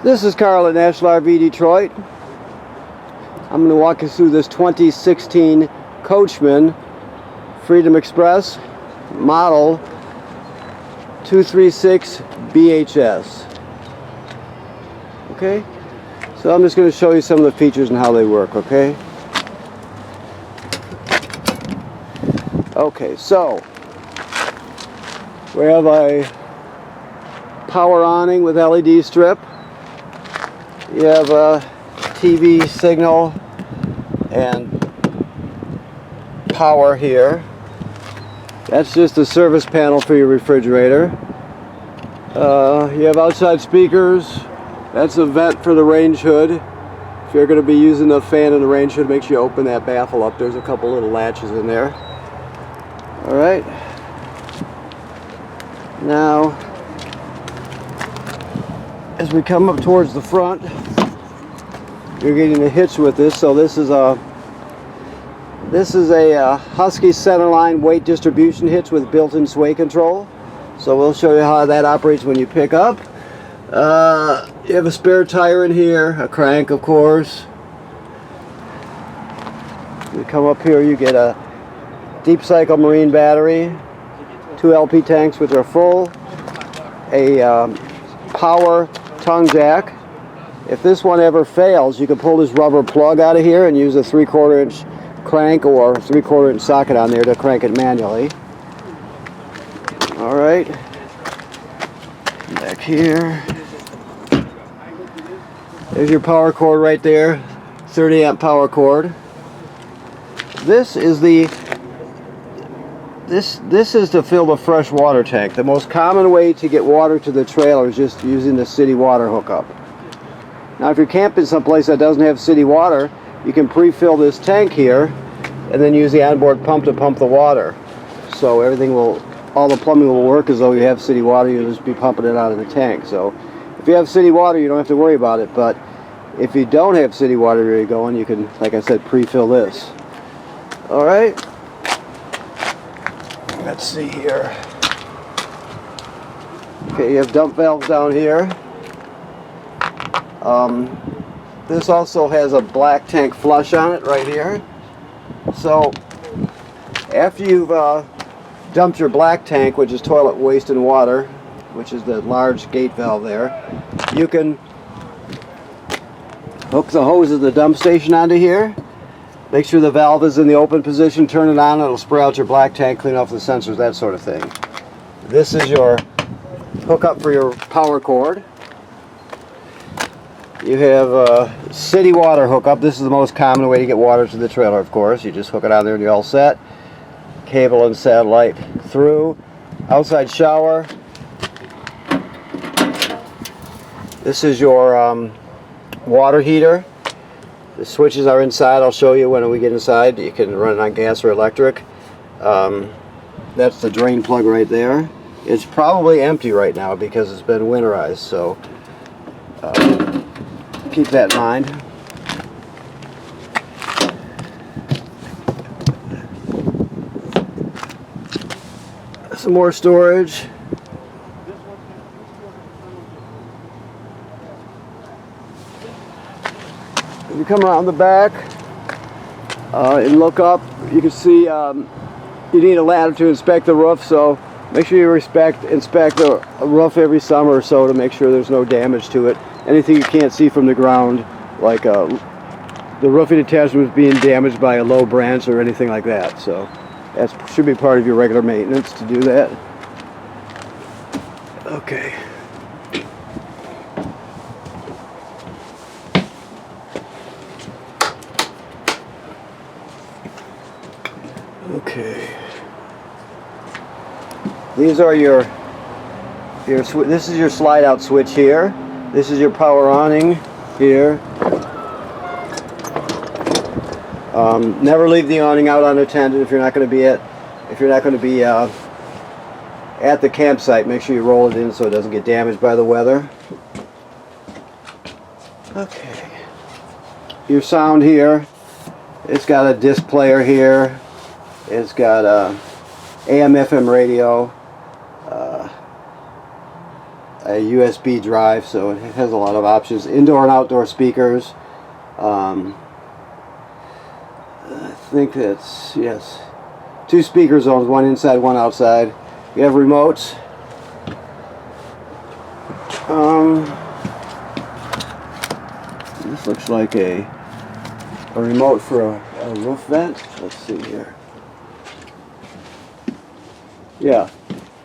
This is Carl at National RV Detroit. I'm going to walk you through this 2016 Coachman Freedom Express model 236 BHS. Okay, so I'm just going to show you some of the features and how they work. Okay. Okay, so we have a power awning with LED strip. You have a TV signal and power here. That's just a service panel for your refrigerator. You have outside speakers. That's a vent for the range hood. If you're going to be using the fan in the range hood, make sure you open that baffle up. There's a couple little latches in there. Alright. Now, as we come up towards the front, you're getting a hitch with this. So this is a Husky centerline weight distribution hitch with built-in sway control. So we'll show you how that operates when you pick up. You have a spare tire in here, a crank, of course. You come up here, you get a deep cycle marine battery, 2 LP tanks which are full, a power tongue jack. If this one ever fails, you can pull this rubber plug out of here and use a 3/4 inch crank or 3/4 inch socket on there to crank it manually. Alright, back here, there's your power cord right there, 30 amp power cord. This is to fill the fresh water tank. The most common way to get water to the trailer is just using the city water hookup. Now if you're camping someplace that doesn't have city water, you can pre-fill this tank here and then use the onboard pump to pump the water. So all the plumbing will work as though you have city water. You'll just be pumping it out of the tank. So if you have city water, you don't have to worry about it. But if you don't have city water where you're going, you can, like I said, pre-fill this. Alright. Let's see here. Okay, you have dump valves down here. This also has a black tank flush on it right here. So after you've dumped your black tank, which is toilet waste and water, which is the large gate valve there, you can hook the hose of the dump station onto here. Make sure the valve is in the open position, turn it on, it'll spray out your black tank, clean off the sensors, that sort of thing. This is your hookup for your power cord. You have a city water hookup. This is the most common way to get water to the trailer, of course. You just hook it on there and you're all set. Cable and satellite through. Outside shower. This is your water heater. The switches are inside. I'll show you when we get inside. You can run it on gas or electric. That's the drain plug right there. It's probably empty right now because it's been winterized, so keep that in mind. Some more storage. If you come around the back and look up, you can see you need a ladder to inspect the roof, so make sure you inspect the roof every summer or so to make sure there's no damage to it. Anything you can't see from the ground, like the roofing attachment being damaged by a low branch or anything like that. So that should be part of your regular maintenance to do that. Okay. Okay. These are this is your slide out switch here. This is your power awning here. Never leave the awning out unattended if you're not going to be at the campsite. Make sure you roll it in so it doesn't get damaged by the weather. Okay. Your sound here. It's got a disc player here. It's got a AM/FM radio. a USB drive, so it has a lot of options. Indoor and outdoor speakers. I think that's, yes, 2 speaker zones, one inside, one outside. You have remotes. This looks like a remote for a roof vent. Let's see here. Yeah,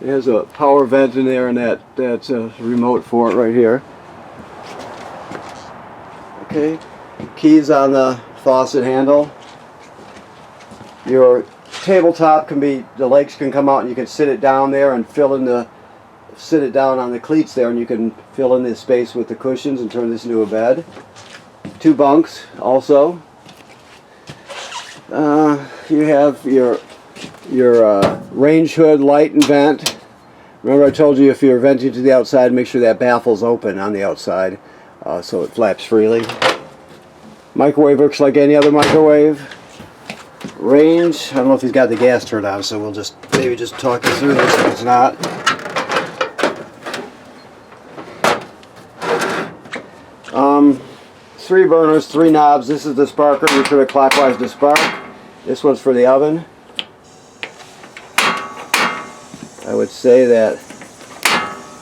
it has a power vent in there, and that's a remote for it right here. Okay, keys on the faucet handle. Your tabletop can be, the legs can come out and you can sit it down there and sit it down on the cleats there, and you can fill in this space with the cushions and turn this into a bed. 2 bunks also. You have your range hood, light and vent. Remember I told you if you're venting to the outside, make sure that baffle's open on the outside so it flaps freely. Microwave looks like any other microwave. Range, I don't know if he's got the gas turned on, so we'll just maybe just talk you through this if it's not. 3 burners, 3 knobs. This is the sparker. You turn it clockwise to spark. This one's for the oven. I would say that,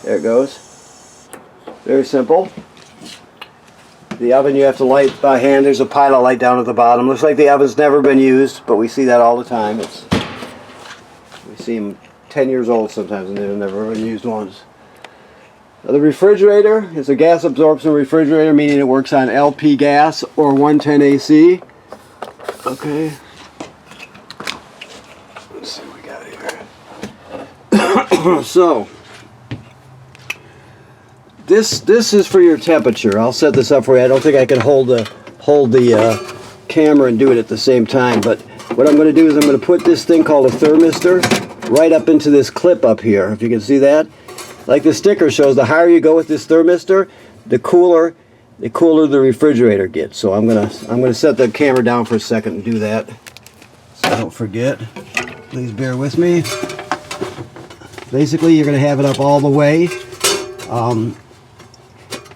there it goes. Very simple. The oven you have to light by hand. There's a pilot light down at the bottom. Looks like the oven's never been used, but we see that all the time. We see them 10 years old sometimes and they've never been used once. The refrigerator is a gas absorption refrigerator, meaning it works on LP gas or 110 AC. Okay. Let's see what we got here. So, this is for your temperature. I'll set this up for you. I don't think I can hold the camera and do it at the same time, but what I'm going to do is I'm going to put this thing called a thermistor right up into this clip up here, if you can see that. Like the sticker shows, the higher you go with this thermistor, the cooler the refrigerator gets. So I'm gonna set the camera down for a second and do that, so don't forget. Please bear with me. Basically, you're gonna have it up all the way.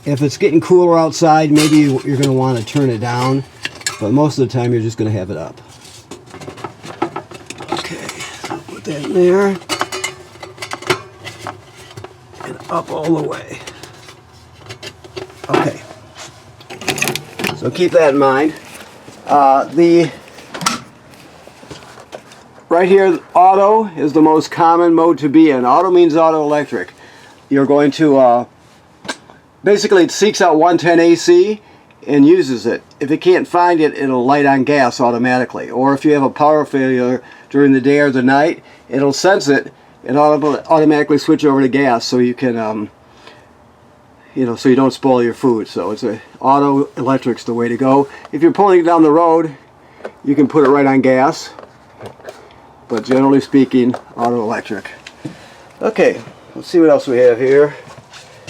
If it's getting cooler outside, maybe you're gonna want to turn it down, but most of the time you're just gonna have it up. Okay, so put that in there. Up all the way. Okay. So keep that in mind. Right here, auto is the most common mode to be in. Auto means auto electric. You're going to basically it seeks out 110 AC and uses it. If it can't find it, it'll light on gas automatically. Or if you have a power failure during the day or the night, it'll sense it and automatically switch over to gas, so you can, so you don't spoil your food. So it's auto electric's the way to go. If you're pulling it down the road, you can put it right on gas, but generally speaking, auto electric. Okay, let's see what else we have here.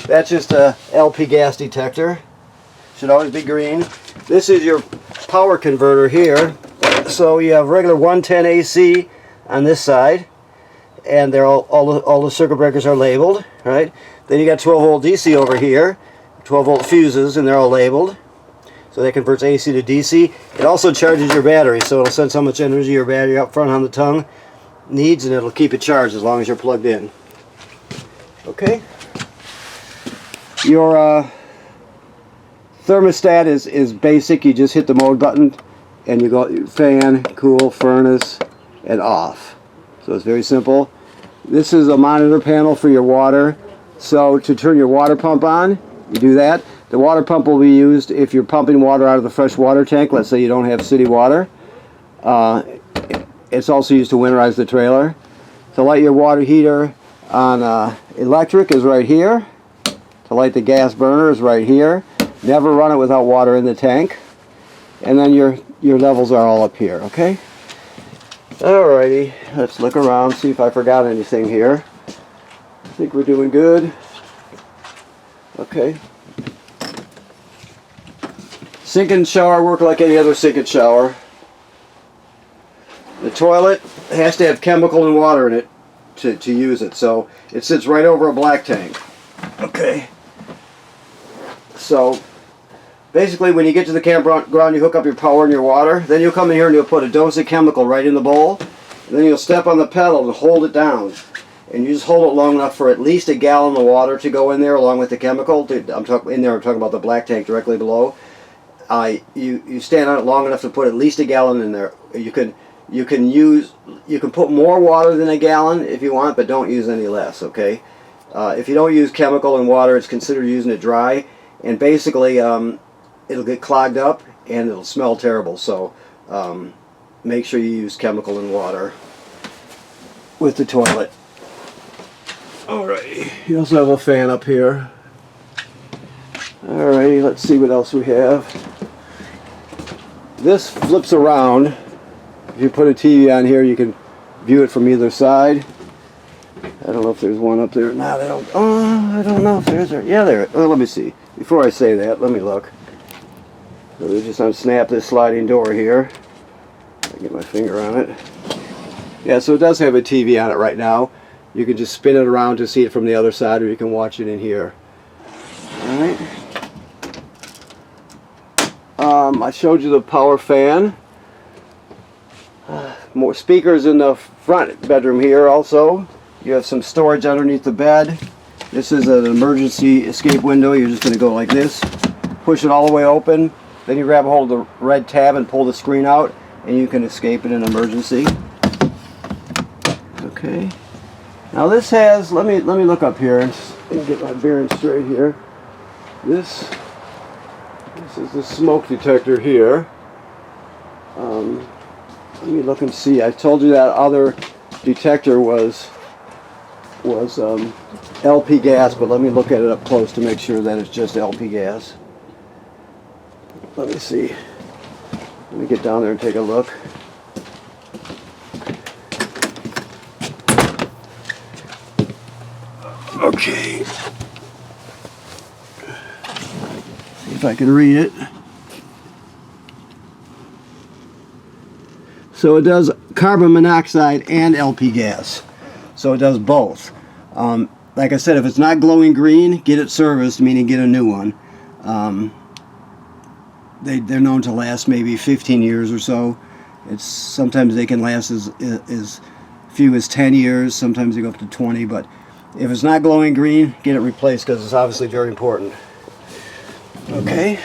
That's just a LP gas detector. Should always be green. This is your power converter here. So you have regular 110 AC on this side, and they're all the circuit breakers are labeled, right? Then you got 12 volt DC over here, 12 volt fuses, and they're all labeled. So that converts AC to DC. It also charges your battery, so it'll sense how much energy your battery up front on the tongue needs, and it'll keep it charged as long as you're plugged in. Okay. Your thermostat is basic. You just hit the mode button, and you go fan, cool, furnace, and off. So it's very simple. This is a monitor panel for your water. So to turn your water pump on, you do that. The water pump will be used if you're pumping water out of the fresh water tank. Let's say you don't have city water. It's also used to winterize the trailer. To light your water heater on electric is right here. To light the gas burner is right here. Never run it without water in the tank. And then your levels are all up here, okay? Alrighty, let's look around, see if I forgot anything here. I think we're doing good. Okay. Sink and shower work like any other sink and shower. The toilet has to have chemical and water in it to use it, so it sits right over a black tank. Okay. So basically, when you get to the campground, you hook up your power and your water. Then you'll come in here and you'll put a dose of chemical right in the bowl. And then you'll step on the pedal and hold it down. And you just hold it long enough for at least a gallon of water to go in there along with the chemical. I'm talking about the black tank directly below. You stand on it long enough to put at least a gallon in there. You can put more water than a gallon if you want, but don't use any less. Okay. If you don't use chemical and water, it's considered using it dry, and basically it'll get clogged up and it'll smell terrible. So make sure you use chemical and water with the toilet. Alrighty, you also have a fan up here. Alrighty, let's see what else we have. This flips around. If you put a TV on here, you can view it from either side. I don't know if there's one up there. No, they don't. Oh, I don't know if there's. Yeah, there. Well, let me see. Before I say that, let me look. So we just unsnap this sliding door here. I get my finger on it. Yeah, so it does have a TV on it right now. You can just spin it around to see it from the other side, or you can watch it in here. Alright. I showed you the power fan. More speakers in the front bedroom here also. You have some storage underneath the bed. This is an emergency escape window. You're just going to go like this. Push it all the way open. Then you grab a hold of the red tab and pull the screen out, and you can escape in an emergency. Okay. Now this has, let me look up here and get my bearings straight here. This is the smoke detector here. Let me look and see. I told you that other detector was LP gas, but let me look at it up close to make sure that it's just LP gas. Let me see. Let me get down there and take a look. Okay. See if I can read it. So it does carbon monoxide and LP gas. So it does both. Like I said, if it's not glowing green, get it serviced, meaning get a new one. They're known to last maybe 15 years or so. Sometimes they can last as few as 10 years. Sometimes they go up to 20. But if it's not glowing green, get it replaced because it's obviously very important. Okay.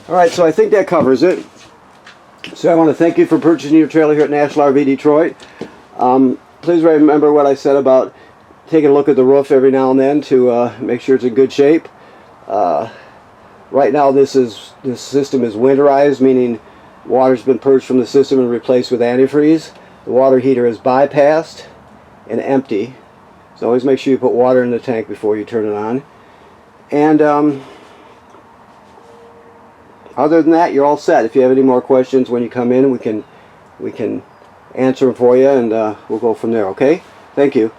All right. So I think that covers it. So I want to thank you for purchasing your trailer here at National RV Detroit. Please remember what I said about taking a look at the roof every now and then to make sure it's in good shape. Right now this system is winterized, meaning water's been purged from the system and replaced with antifreeze. The water heater is bypassed and empty. So always make sure you put water in the tank before you turn it on. And other than that, you're all set. If you have any more questions when you come in, we can answer them for you, and we'll go from there. Okay? Thank you.